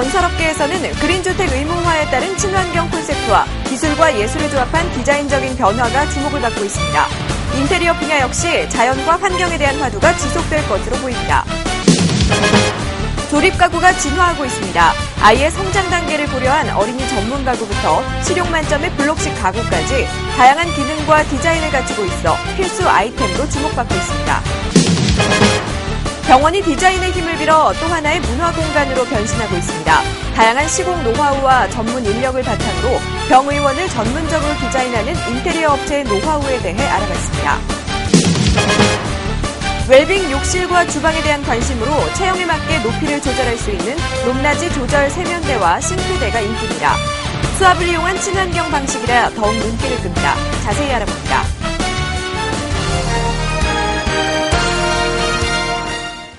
건설업계에서는 그린주택 의무화에 따른 친환경 콘셉트와 기술과 예술을 조합한 디자인적인 변화가 주목을 받고 있습니다. 인테리어 분야 역시 자연과 환경에 대한 화두가 지속될 것으로 보입니다. 조립 가구가 진화하고 있습니다. 아이의 성장 단계를 고려한 어린이 전문 가구부터 실용 만점의 블록식 가구까지 다양한 기능과 디자인을 갖추고 있어 필수 아이템으로 주목받고 있습니다. 병원이 디자인의 힘을 빌어 또 하나의 문화 공간으로 변신하고 있습니다. 다양한 시공 노하우와 전문 인력을 바탕으로 병의원을 전문적으로 디자인하는 인테리어 업체의 노하우에 대해 알아봤습니다. 웰빙 욕실과 주방에 대한 관심으로 체형에 맞게 높이를 조절할 수 있는 높낮이 조절 세면대와 싱크대가 인기입니다. 수압을 이용한 친환경 방식이라 더욱 눈길을 끕니다. 자세히 알아봅니다.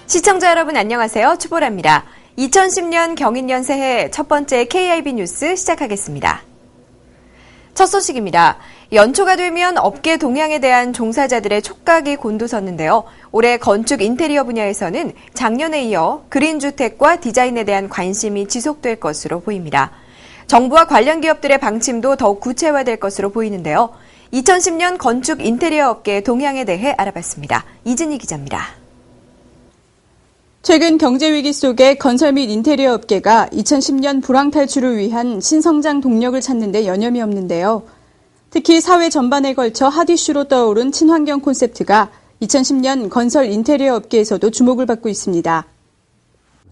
시청자 여러분 안녕하세요. 추보라입니다. 2010년 경인년 새해 첫 번째 KIB 뉴스 시작하겠습니다. 첫 소식입니다. 연초가 되면 업계 동향에 대한 종사자들의 촉각이 곤두섰는데요. 올해 건축 인테리어 분야에서는 작년에 이어 그린주택과 디자인에 대한 관심이 지속될 것으로 보입니다. 정부와 관련 기업들의 방침도 더욱 구체화될 것으로 보이는데요. 2010년 건축 인테리어 업계의 동향에 대해 알아봤습니다. 이진희 기자입니다. 최근 경제위기 속에 건설 및 인테리어 업계가 2010년 불황 탈출을 위한 신성장 동력을 찾는 데 여념이 없는데요. 특히 사회 전반에 걸쳐 핫이슈로 떠오른 친환경 콘셉트가 2010년 건설 인테리어 업계에서도 주목을 받고 있습니다.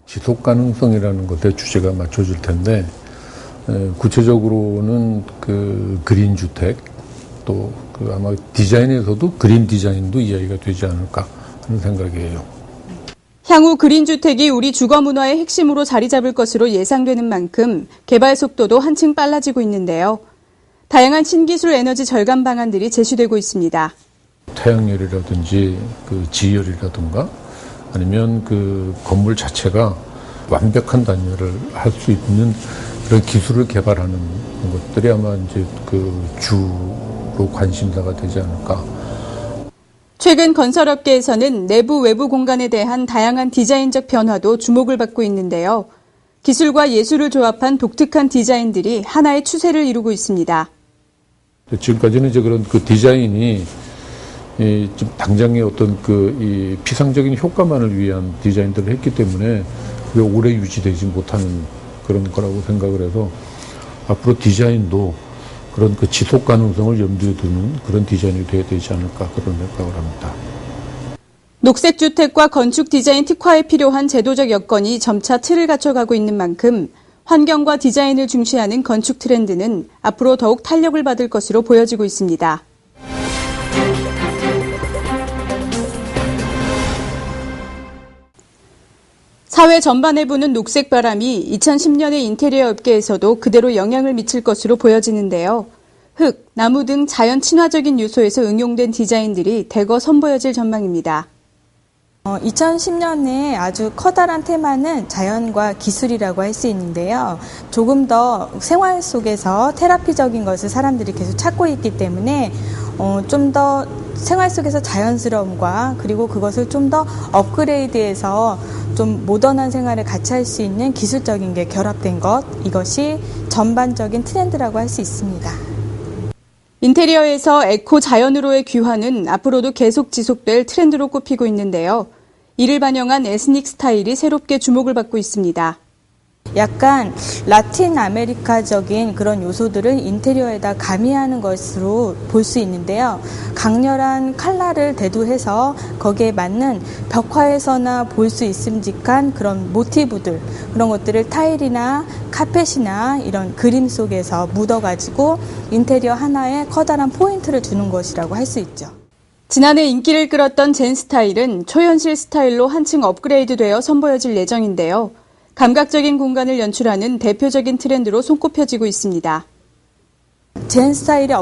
지속 가능성이라는 것에 주제가 맞춰질 텐데 구체적으로는 그린 주택 또 아마 디자인에서도 그린 디자인도 이야기가 되지 않을까 하는 생각이에요. 향후 그린주택이 우리 주거문화의 핵심으로 자리 잡을 것으로 예상되는 만큼 개발 속도도 한층 빨라지고 있는데요. 다양한 신기술 에너지 절감 방안들이 제시되고 있습니다. 태양열이라든지 지열이라든가 아니면 건물 자체가 완벽한 단열을 할 수 있는 그런 기술을 개발하는 것들이 아마 이제 주로 관심사가 되지 않을까. 최근 건설업계에서는 내부 외부 공간에 대한 다양한 디자인적 변화도 주목을 받고 있는데요. 기술과 예술을 조합한 독특한 디자인들이 하나의 추세를 이루고 있습니다. 지금까지는 이제 그런 디자인이 좀 당장의 어떤 이 피상적인 효과만을 위한 디자인들을 했기 때문에 그게 오래 유지되지 못하는 그런 거라고 생각을 해서 앞으로 디자인도 그런 지속 가능성을 염두에 두는 그런 디자인이 되어야 되지 않을까 그런 생각을 합니다. 녹색주택과 건축 디자인 특화에 필요한 제도적 여건이 점차 틀을 갖춰가고 있는 만큼 환경과 디자인을 중시하는 건축 트렌드는 앞으로 더욱 탄력을 받을 것으로 보여지고 있습니다. 사회 전반에 부는 녹색 바람이 2010년의 인테리어 업계에서도 그대로 영향을 미칠 것으로 보여지는데요. 흙, 나무 등 자연 친화적인 요소에서 응용된 디자인들이 대거 선보여질 전망입니다. 2010년에 아주 커다란 테마는 자연과 기술이라고 할 수 있는데요. 조금 더 생활 속에서 테라피적인 것을 사람들이 계속 찾고 있기 때문에 좀 더 생활 속에서 자연스러움과 그리고 그것을 좀 더 업그레이드해서 좀 모던한 생활을 같이 할 수 있는 기술적인 게 결합된 것, 이것이 전반적인 트렌드라고 할 수 있습니다. 인테리어에서 에코 자연으로의 귀환은 앞으로도 계속 지속될 트렌드로 꼽히고 있는데요. 이를 반영한 에스닉 스타일이 새롭게 주목을 받고 있습니다. 약간 라틴 아메리카적인 그런 요소들을 인테리어에다 가미하는 것으로 볼 수 있는데요. 강렬한 컬러를 대두해서 거기에 맞는 벽화에서나 볼 수 있음직한 그런 모티브들, 그런 것들을 타일이나 카펫이나 이런 그림 속에서 묻어가지고 인테리어 하나에 커다란 포인트를 주는 것이라고 할 수 있죠. 지난해 인기를 끌었던 젠 스타일은 초현실 스타일로 한층 업그레이드되어 선보여질 예정인데요. 감각적인 공간을 연출하는 대표적인 트렌드로 손꼽혀지고 있습니다. 젠 스타일의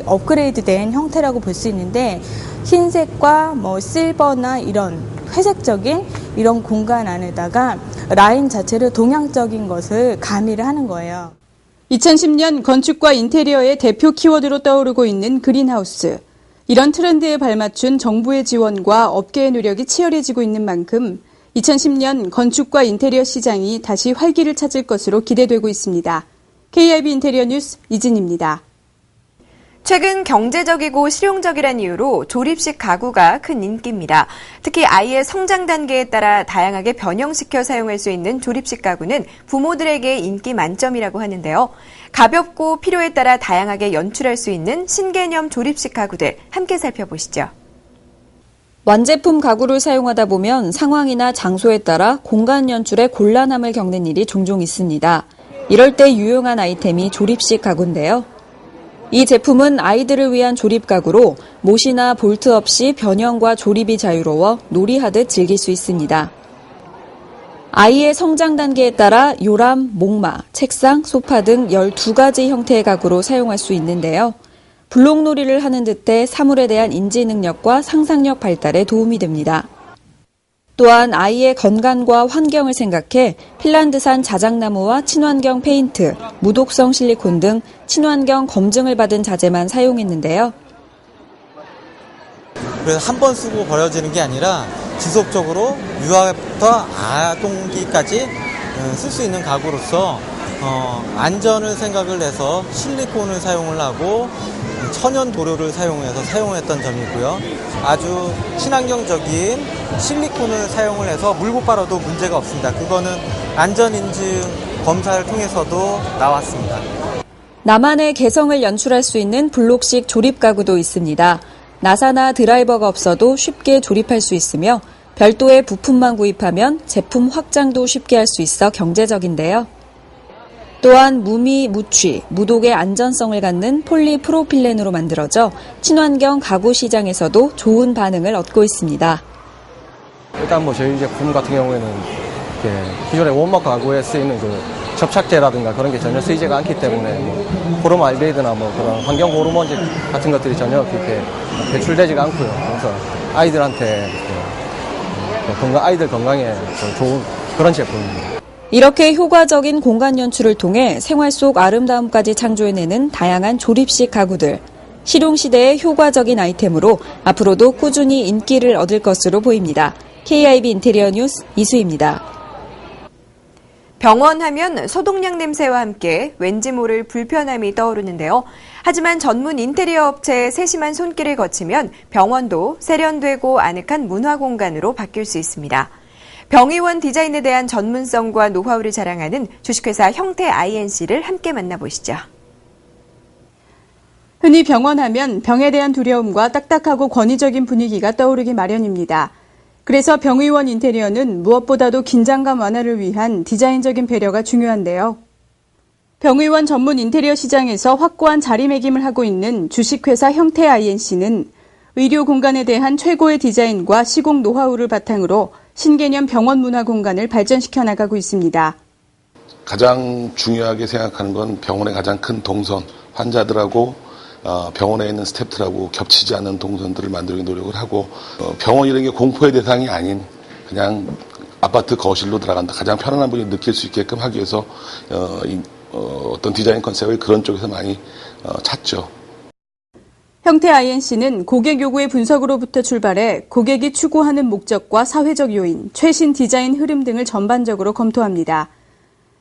업그레이드된 형태라고 볼 수 있는데 흰색과 실버나 이런 회색적인 이런 공간 안에다가 라인 자체를 동양적인 것을 가미를 하는 거예요. 2010년 건축과 인테리어의 대표 키워드로 떠오르고 있는 그린하우스. 이런 트렌드에 발맞춘 정부의 지원과 업계의 노력이 치열해지고 있는 만큼 2010년 건축과 인테리어 시장이 다시 활기를 찾을 것으로 기대되고 있습니다. KIB 인테리어 뉴스 이진입니다. 최근 경제적이고 실용적이란 이유로 조립식 가구가 큰 인기입니다. 특히 아이의 성장 단계에 따라 다양하게 변형시켜 사용할 수 있는 조립식 가구는 부모들에게 인기 만점이라고 하는데요. 가볍고 필요에 따라 다양하게 연출할 수 있는 신개념 조립식 가구들 함께 살펴보시죠. 완제품 가구를 사용하다 보면 상황이나 장소에 따라 공간 연출에 곤란함을 겪는 일이 종종 있습니다. 이럴 때 유용한 아이템이 조립식 가구인데요. 이 제품은 아이들을 위한 조립 가구로 못이나 볼트 없이 변형과 조립이 자유로워 놀이하듯 즐길 수 있습니다. 아이의 성장 단계에 따라 요람, 목마, 책상, 소파 등 12가지 형태의 가구로 사용할 수 있는데요. 블록놀이를 하는 듯해 사물에 대한 인지 능력과 상상력 발달에 도움이 됩니다. 또한 아이의 건강과 환경을 생각해 핀란드산 자작나무와 친환경 페인트, 무독성 실리콘 등 친환경 검증을 받은 자재만 사용했는데요. 그래서 한 번 쓰고 버려지는 게 아니라 지속적으로 유아부터 아동기까지 쓸 수 있는 가구로서 안전을 생각을 해서 실리콘을 사용을 하고 천연 도료를 사용해서 사용했던 점이고요. 아주 친환경적인 실리콘을 사용을 해서 물고 빨아도 문제가 없습니다. 그거는 안전인증 검사를 통해서도 나왔습니다. 나만의 개성을 연출할 수 있는 블록식 조립 가구도 있습니다. 나사나 드라이버가 없어도 쉽게 조립할 수 있으며 별도의 부품만 구입하면 제품 확장도 쉽게 할 수 있어 경제적인데요. 또한 무미, 무취, 무독의 안전성을 갖는 폴리프로필렌으로 만들어져 친환경 가구 시장에서도 좋은 반응을 얻고 있습니다. 일단 저희 제품 같은 경우에는 기존의 원목 가구에 쓰이는 접착제라든가 그런 게 전혀 쓰이지가 않기 때문에 포름알데히드나 그런 환경 호르몬 같은 것들이 전혀 그렇게 배출되지가 않고요. 그래서 아이들한테 아이들 건강에 좋은 그런 제품입니다. 이렇게 효과적인 공간 연출을 통해 생활 속 아름다움까지 창조해내는 다양한 조립식 가구들. 실용시대의 효과적인 아이템으로 앞으로도 꾸준히 인기를 얻을 것으로 보입니다. KIB 인테리어 뉴스 이수입니다. 병원 하면 소독약 냄새와 함께 왠지 모를 불편함이 떠오르는데요. 하지만 전문 인테리어 업체의 세심한 손길을 거치면 병원도 세련되고 아늑한 문화 공간으로 바뀔 수 있습니다. 병의원 디자인에 대한 전문성과 노하우를 자랑하는 주식회사 형태 INC를 함께 만나보시죠. 흔히 병원 하면 병에 대한 두려움과 딱딱하고 권위적인 분위기가 떠오르기 마련입니다. 그래서 병의원 인테리어는 무엇보다도 긴장감 완화를 위한 디자인적인 배려가 중요한데요. 병의원 전문 인테리어 시장에서 확고한 자리매김을 하고 있는 주식회사 형태 INC는 의료 공간에 대한 최고의 디자인과 시공 노하우를 바탕으로 신개념 병원 문화 공간을 발전시켜 나가고 있습니다. 가장 중요하게 생각하는 건 병원의 가장 큰 동선, 환자들하고 병원에 있는 스태프들하고 겹치지 않는 동선들을 만들기 노력을 하고 병원이라는 게 공포의 대상이 아닌 그냥 아파트 거실로 들어간다. 가장 편안한 분이 느낄 수 있게끔 하기 위해서 어떤 디자인 컨셉을 그런 쪽에서 많이 찾죠. 형태 INC는 고객 요구의 분석으로부터 출발해 고객이 추구하는 목적과 사회적 요인, 최신 디자인 흐름 등을 전반적으로 검토합니다.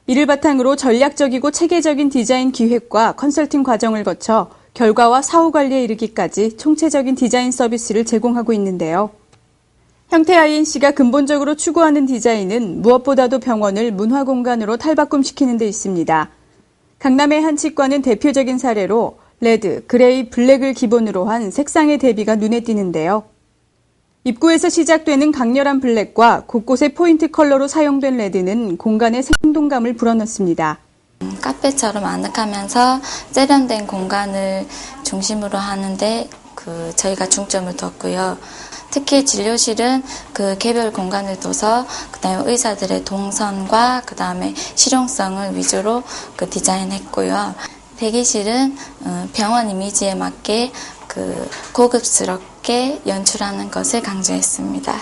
이를 바탕으로 전략적이고 체계적인 디자인 기획과 컨설팅 과정을 거쳐 결과와 사후 관리에 이르기까지 총체적인 디자인 서비스를 제공하고 있는데요. 형태 INC가 근본적으로 추구하는 디자인은 무엇보다도 병원을 문화 공간으로 탈바꿈시키는 데 있습니다. 강남의 한 치과는 대표적인 사례로 레드, 그레이, 블랙을 기본으로 한 색상의 대비가 눈에 띄는데요. 입구에서 시작되는 강렬한 블랙과 곳곳의 포인트 컬러로 사용된 레드는 공간에 생동감을 불어넣습니다. 카페처럼 아늑하면서 세련된 공간을 중심으로 하는데 저희가 중점을 뒀고요. 특히 진료실은 개별 공간을 둬서 그다음에 의사들의 동선과 그다음에 실용성을 위주로 디자인했고요. 대기실은 병원 이미지에 맞게 고급스럽게 연출하는 것을 강조했습니다.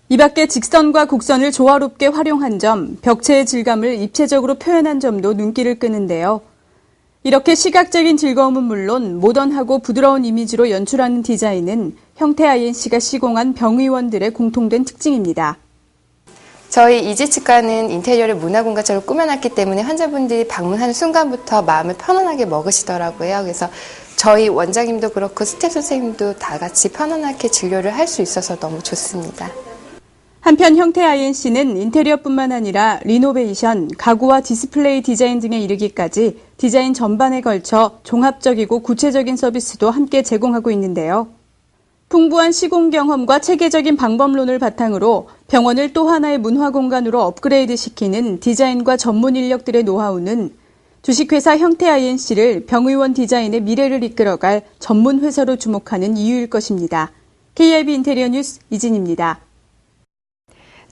이 밖에 직선과 곡선을 조화롭게 활용한 점, 벽체의 질감을 입체적으로 표현한 점도 눈길을 끄는데요. 이렇게 시각적인 즐거움은 물론 모던하고 부드러운 이미지로 연출하는 디자인은 형태 INC가 시공한 병의원들의 공통된 특징입니다. 저희 이지치과는 인테리어를 문화공간처럼 꾸며놨기 때문에 환자분들이 방문하는 순간부터 마음을 편안하게 먹으시더라고요. 그래서 저희 원장님도 그렇고 스태프 선생님도 다 같이 편안하게 진료를 할 수 있어서 너무 좋습니다. 한편 형태 INC는 인테리어뿐만 아니라 리노베이션, 가구와 디스플레이 디자인 등에 이르기까지 디자인 전반에 걸쳐 종합적이고 구체적인 서비스도 함께 제공하고 있는데요. 풍부한 시공 경험과 체계적인 방법론을 바탕으로 병원을 또 하나의 문화 공간으로 업그레이드 시키는 디자인과 전문 인력들의 노하우는 주식회사 형태 INC를 병의원 디자인의 미래를 이끌어갈 전문 회사로 주목하는 이유일 것입니다. KIB 인테리어 뉴스 이진입니다.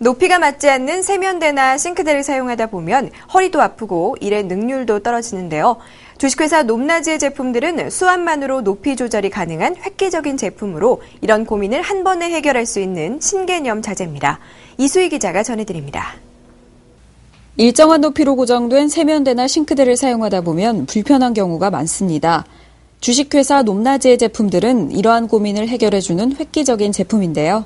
높이가 맞지 않는 세면대나 싱크대를 사용하다 보면 허리도 아프고 일의 능률도 떨어지는데요. 주식회사 높낮이의 제품들은 수압만으로 높이 조절이 가능한 획기적인 제품으로 이런 고민을 한 번에 해결할 수 있는 신개념 자재입니다. 이수희 기자가 전해드립니다. 일정한 높이로 고정된 세면대나 싱크대를 사용하다 보면 불편한 경우가 많습니다. 주식회사 높낮이의 제품들은 이러한 고민을 해결해주는 획기적인 제품인데요.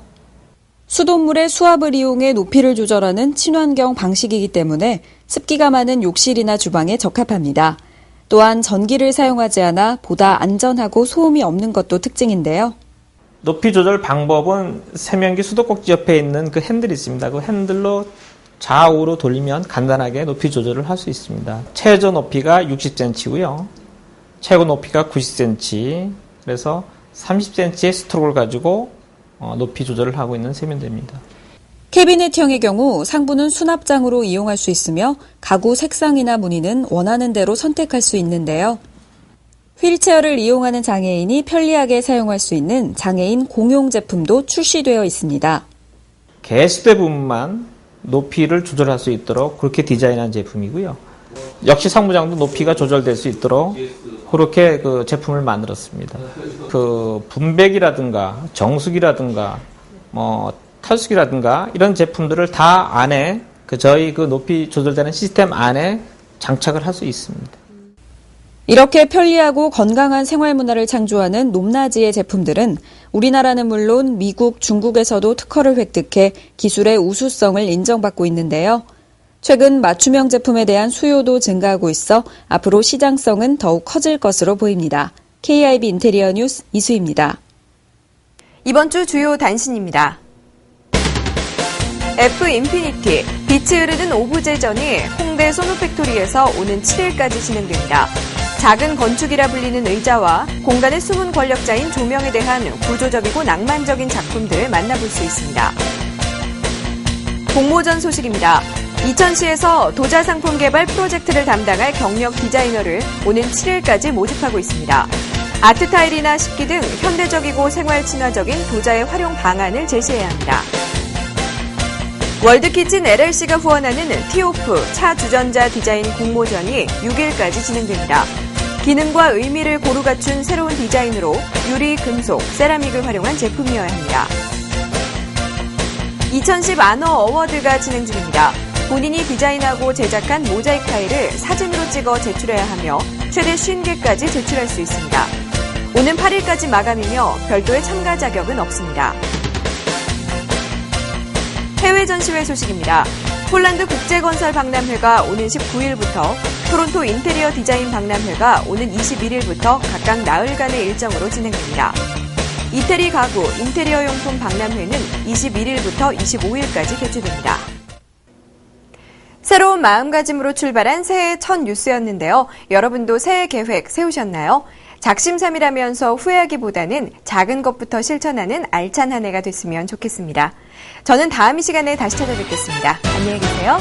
수돗물의 수압을 이용해 높이를 조절하는 친환경 방식이기 때문에 습기가 많은 욕실이나 주방에 적합합니다. 또한 전기를 사용하지 않아 보다 안전하고 소음이 없는 것도 특징인데요. 높이 조절 방법은 세면기 수도꼭지 옆에 있는 그 핸들이 있습니다. 그 핸들로 좌우로 돌리면 간단하게 높이 조절을 할 수 있습니다. 최저 높이가 60cm고요. 최고 높이가 90cm. 그래서 30cm의 스트로크를 가지고 높이 조절을 하고 있는 세면대입니다. 캐비넷형의 경우 상부는 수납장으로 이용할 수 있으며 가구 색상이나 무늬는 원하는 대로 선택할 수 있는데요. 휠체어를 이용하는 장애인이 편리하게 사용할 수 있는 장애인 공용 제품도 출시되어 있습니다. 개수대 부분만 높이를 조절할 수 있도록 그렇게 디자인한 제품이고요. 역시 상부장도 높이가 조절될 수 있도록 그렇게 그 제품을 만들었습니다. 그 분배기라든가 정수기라든가 탈수기라든가 이런 제품들을 다 안에 저희 그 높이 조절되는 시스템 안에 장착을 할 수 있습니다. 이렇게 편리하고 건강한 생활 문화를 창조하는 높낮이의 제품들은 우리나라는 물론 미국, 중국에서도 특허를 획득해 기술의 우수성을 인정받고 있는데요. 최근 맞춤형 제품에 대한 수요도 증가하고 있어 앞으로 시장성은 더욱 커질 것으로 보입니다. KIB 인테리어 뉴스 이수희입니다. 이번 주 주요 단신입니다. F 인피니티, 빛이 흐르는 오브제전이 홍대 소노팩토리에서 오는 7일까지 진행됩니다. 작은 건축이라 불리는 의자와 공간의 숨은 권력자인 조명에 대한 구조적이고 낭만적인 작품들을 만나볼 수 있습니다. 공모전 소식입니다. 이천시에서 도자 상품 개발 프로젝트를 담당할 경력 디자이너를 오는 7일까지 모집하고 있습니다. 아트 타일이나 식기 등 현대적이고 생활 친화적인 도자의 활용 방안을 제시해야 합니다. 월드키친 LLC가 후원하는 티오프 차 주전자 디자인 공모전이 6일까지 진행됩니다. 기능과 의미를 고루 갖춘 새로운 디자인으로 유리, 금속, 세라믹을 활용한 제품이어야 합니다. 2010 아너 어워드가 진행 중입니다. 본인이 디자인하고 제작한 모자이크 타일을 사진으로 찍어 제출해야 하며 최대 50개까지 제출할 수 있습니다. 오는 8일까지 마감이며 별도의 참가 자격은 없습니다. 해외 전시회 소식입니다. 폴란드 국제건설 박람회가 오는 19일부터 토론토 인테리어 디자인 박람회가 오는 21일부터 각각 나흘간의 일정으로 진행됩니다. 이태리 가구, 인테리어 용품 박람회는 21일부터 25일까지 개최됩니다. 새로운 마음가짐으로 출발한 새해 첫 뉴스였는데요. 여러분도 새해 계획 세우셨나요? 작심삼일하면서 후회하기보다는 작은 것부터 실천하는 알찬 한 해가 됐으면 좋겠습니다. 저는 다음 이 시간에 다시 찾아뵙겠습니다. 안녕히 계세요.